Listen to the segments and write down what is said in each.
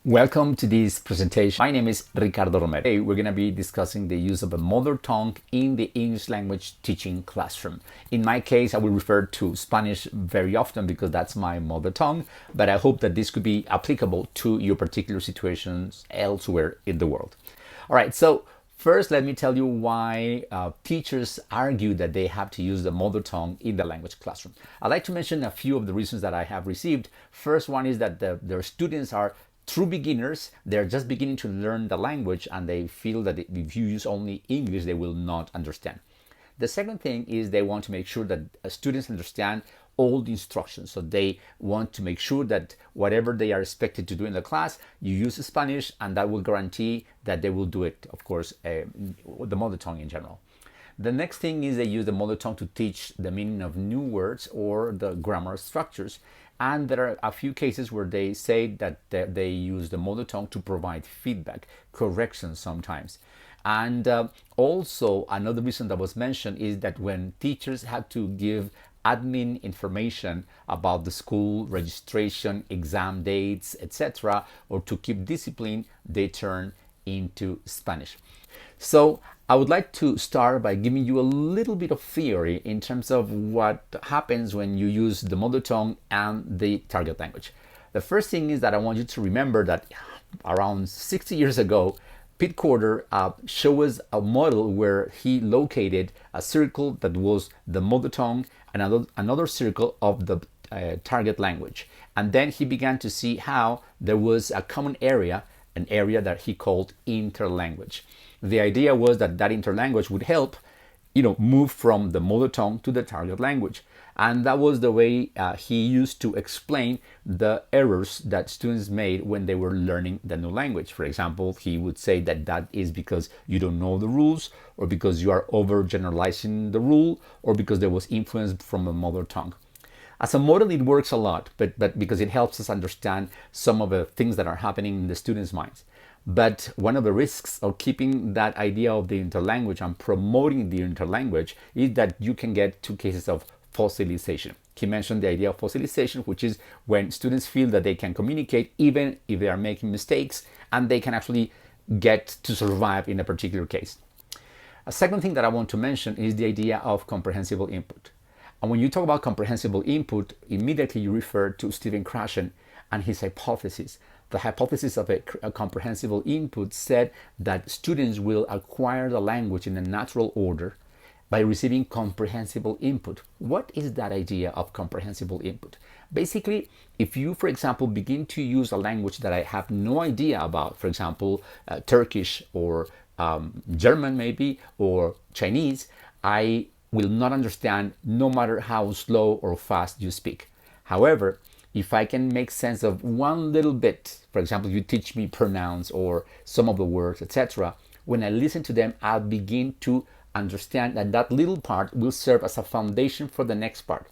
Welcome to this presentation. My name is Ricardo Romero. Today we're going to be discussing the use of a mother tongue in the English language teaching classroom. In my case, I will refer to Spanish very often because that's my mother tongue, but I hope that this could be applicable to your particular situations elsewhere in the world. All right, so first let me tell you why teachers argue that they have to use the mother tongue in the language classroom. I'd like to mention a few of the reasons that I have received. First one is that their students are true beginners. They're just beginning to learn the language and they feel that if you use only English, they will not understand. The second thing is they want to make sure that students understand all the instructions. So they want to make sure that whatever they are expected to do in the class, you use Spanish, and that will guarantee that they will do it, of course, the mother tongue in general. The next thing is they use the mother tongue to teach the meaning of new words or the grammar structures. And there are a few cases where they say that they use the mother tongue to provide feedback, corrections sometimes. And also another reason that was mentioned is that when teachers have to give admin information about the school, registration, exam dates, etc., or to keep discipline, they turn into Spanish. So I would like to start by giving you a little bit of theory in terms of what happens when you use the mother tongue and the target language. The first thing is that I want you to remember that around 60 years ago, Pete Corder showed us a model where he located a circle that was the mother tongue and another circle of the target language. And then he began to see how there was a common area, an area that he called interlanguage. The idea was that interlanguage would help, move from the mother tongue to the target language. And that was the way he used to explain the errors that students made when they were learning the new language. For example, he would say that is because you don't know the rules, or because you are overgeneralizing the rule, or because there was influence from the mother tongue. As a model, it works a lot, but because it helps us understand some of the things that are happening in the students' minds. But one of the risks of keeping that idea of the interlanguage and promoting the interlanguage is that you can get to cases of fossilization. He mentioned the idea of fossilization, which is when students feel that they can communicate even if they are making mistakes, and they can actually get to survive in a particular case. A second thing that I want to mention is the idea of comprehensible input. And when you talk about comprehensible input, immediately you refer to Stephen Krashen and his hypothesis. The hypothesis of a comprehensible input said that students will acquire the language in a natural order by receiving comprehensible input. What is that idea of comprehensible input? Basically, if you, for example, begin to use a language that I have no idea about, for example, Turkish or German maybe, or Chinese, I will not understand no matter how slow or fast you speak. However, if I can make sense of one little bit, for example, you teach me pronouns or some of the words, etc., when I listen to them, I'll begin to understand that little part will serve as a foundation for the next part.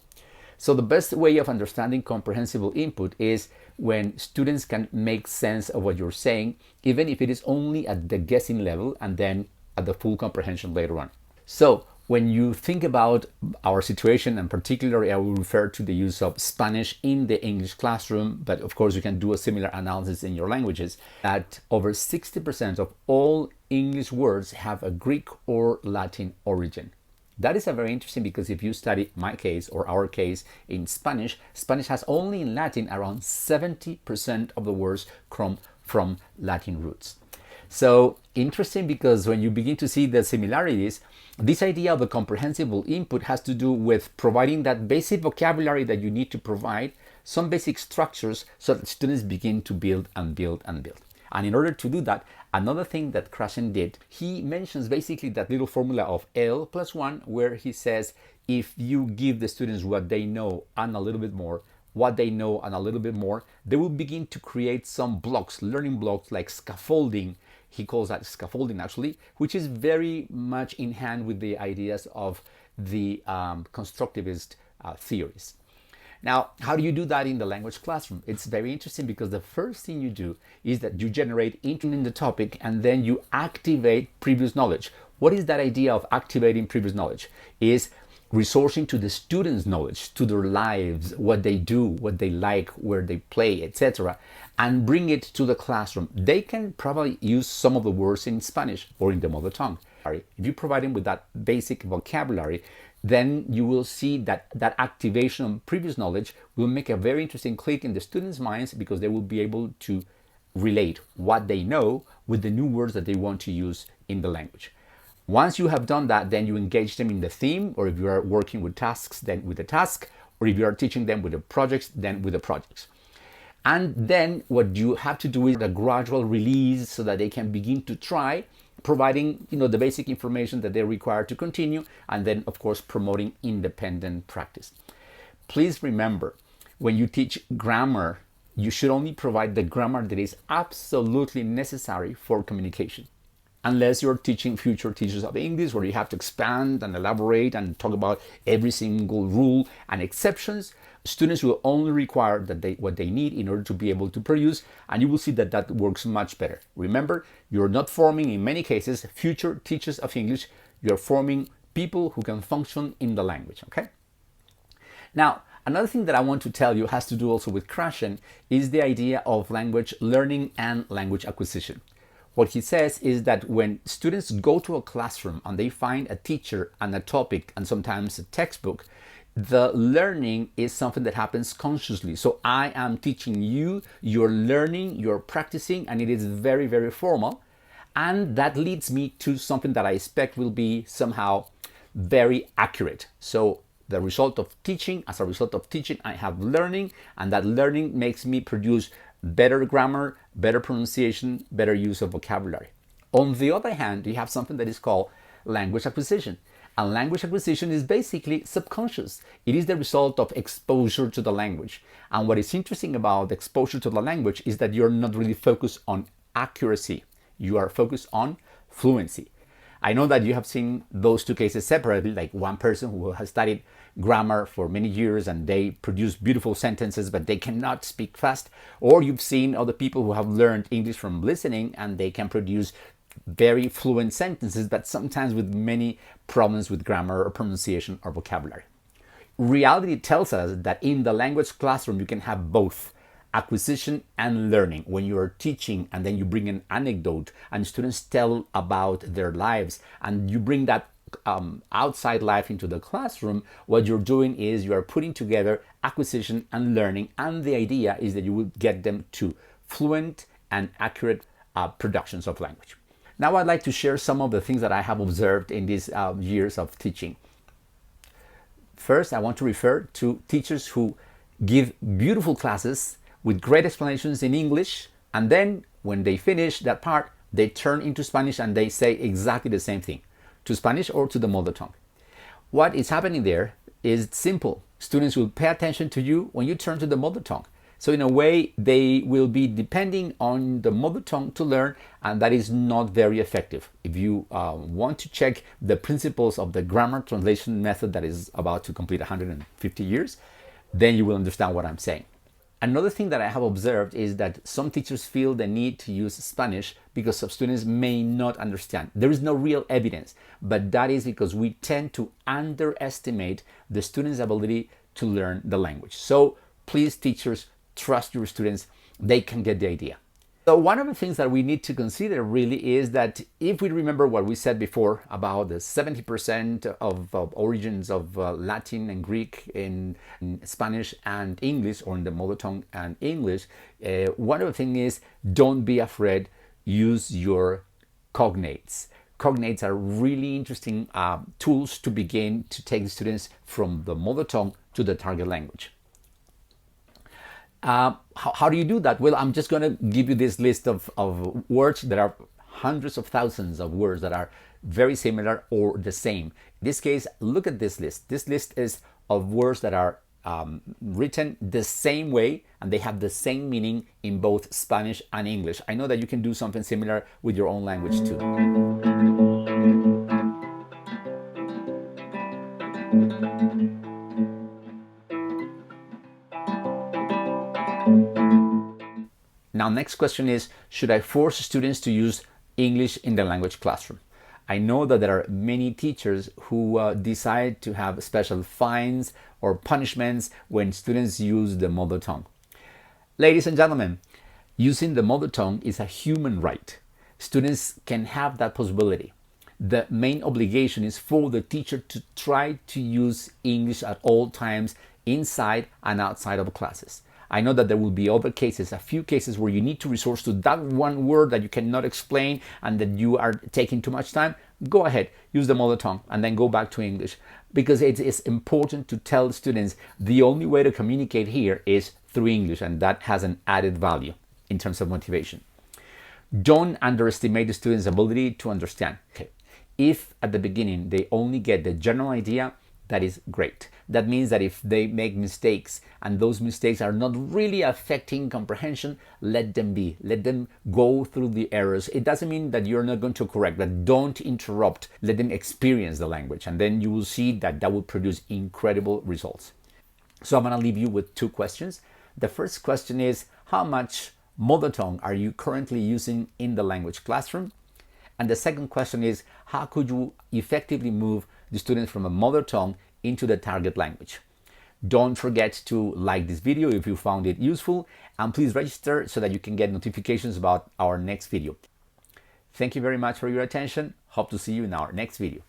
So the best way of understanding comprehensible input is when students can make sense of what you're saying, even if it is only at the guessing level and then at the full comprehension later on. So when you think about our situation, and particularly I will refer to the use of Spanish in the English classroom, but of course you can do a similar analysis in your languages, that over 60% of all English words have a Greek or Latin origin. That is a very interesting, because if you study my case or our case in Spanish, Spanish has only in Latin around 70% of the words come from Latin roots. So interesting, because when you begin to see the similarities, this idea of a comprehensible input has to do with providing that basic vocabulary that you need to provide, some basic structures, so that students begin to build and build and build. And in order to do that, another thing that Krashen did, he mentions basically that little formula of L plus 1, where he says if you give the students what they know and a little bit more, what they know and a little bit more, they will begin to create some blocks, learning blocks like scaffolding. He calls that scaffolding actually, which is very much in hand with the ideas of the constructivist theories. Now, how do you do that in the language classroom? It's very interesting, because the first thing you do is that you generate interest in the topic and then you activate previous knowledge. What is that idea of activating previous knowledge? Is resourcing to the students' knowledge, to their lives, what they do, what they like, where they play, etc., and bring it to the classroom. They can probably use some of the words in Spanish or in the mother tongue. If you provide them with that basic vocabulary, then you will see that that activation of previous knowledge will make a very interesting click in the students' minds, because they will be able to relate what they know with the new words that they want to use in the language. Once you have done that, then you engage them in the theme, or if you are working with tasks, then with the task, or if you are teaching them with the projects, then with the projects. And then what you have to do is a gradual release so that they can begin to try, providing the basic information that they require to continue, and then of course promoting independent practice. Please remember, when you teach grammar, you should only provide the grammar that is absolutely necessary for communication. Unless you're teaching future teachers of English, where you have to expand and elaborate and talk about every single rule and exceptions, students will only require what they need in order to be able to produce, and you will see that that works much better. Remember, you're not forming, in many cases, future teachers of English. You're forming people who can function in the language, okay? Now, another thing that I want to tell you has to do also with Krashen, is the idea of language learning and language acquisition. What he says is that when students go to a classroom and they find a teacher and a topic and sometimes a textbook, the learning is something that happens consciously. So I am teaching you, you're learning, you're practicing, and it is very, very formal. And that leads me to something that I expect will be somehow very accurate. So the result of teaching, as a result of teaching, I have learning, and that learning makes me produce better grammar, better pronunciation, better use of vocabulary. On the other hand, you have something that is called language acquisition. And language acquisition is basically subconscious. It is the result of exposure to the language. And what is interesting about exposure to the language is that you're not really focused on accuracy. You are focused on fluency. I know that you have seen those two cases separately, like one person who has studied grammar for many years and they produce beautiful sentences, but they cannot speak fast. Or you've seen other people who have learned English from listening and they can produce very fluent sentences, but sometimes with many problems with grammar or pronunciation or vocabulary. Reality tells us that in the language classroom, you can have both acquisition and learning. When you are teaching and then you bring an anecdote and students tell about their lives and you bring that outside life into the classroom, what you're doing is you are putting together acquisition and learning, and the idea is that you will get them to fluent and accurate productions of language. Now I'd like to share some of the things that I have observed in these years of teaching. First, I want to refer to teachers who give beautiful classes with great explanations in English, and then when they finish that part, they turn into Spanish and they say exactly the same thing, to Spanish or to the mother tongue. What is happening there is simple. Students will pay attention to you when you turn to the mother tongue. So in a way, they will be depending on the mother tongue to learn, and that is not very effective. If you want to check the principles of the grammar translation method that is about to complete 150 years, then you will understand what I'm saying. Another thing that I have observed is that some teachers feel the need to use Spanish because some students may not understand. There is no real evidence, but that is because we tend to underestimate the students' ability to learn the language. So please, teachers, trust your students. They can get the idea. So one of the things that we need to consider really is that if we remember what we said before about the 70% of origins of Latin and Greek in Spanish and English, or in the mother tongue and English, one of the things is don't be afraid, use your cognates. Cognates are really interesting tools to begin to take the students from the mother tongue to the target language. How do you do that? Well, I'm just going to give you this list of words. There are hundreds of thousands of words that are very similar or the same. In this case, look at this list. This list is of words that are written the same way and they have the same meaning in both Spanish and English. I know that you can do something similar with your own language too. Now, next question is, should I force students to use English in the language classroom? I know that there are many teachers who decide to have special fines or punishments when students use the mother tongue. Ladies and gentlemen, using the mother tongue is a human right. Students can have that possibility. The main obligation is for the teacher to try to use English at all times inside and outside of classes. I know that there will be other cases, a few cases where you need to resort to that one word that you cannot explain and that you are taking too much time. Go ahead, use the mother tongue and then go back to English, because it is important to tell students the only way to communicate here is through English, and that has an added value in terms of motivation. Don't underestimate the student's ability to understand. Okay. If at the beginning they only get the general idea, that is great. That means that if they make mistakes and those mistakes are not really affecting comprehension, let them be. Let them go through the errors. It doesn't mean that you're not going to correct, but don't interrupt. Let them experience the language, and then you will see that that will produce incredible results. So I'm going to leave you with two questions. The first question is, how much mother tongue are you currently using in the language classroom? And the second question is, how could you effectively move the students from a mother tongue into the target language? Don't forget to like this video if you found it useful, and please register so that you can get notifications about our next video. Thank you very much for your attention. Hope to see you in our next video.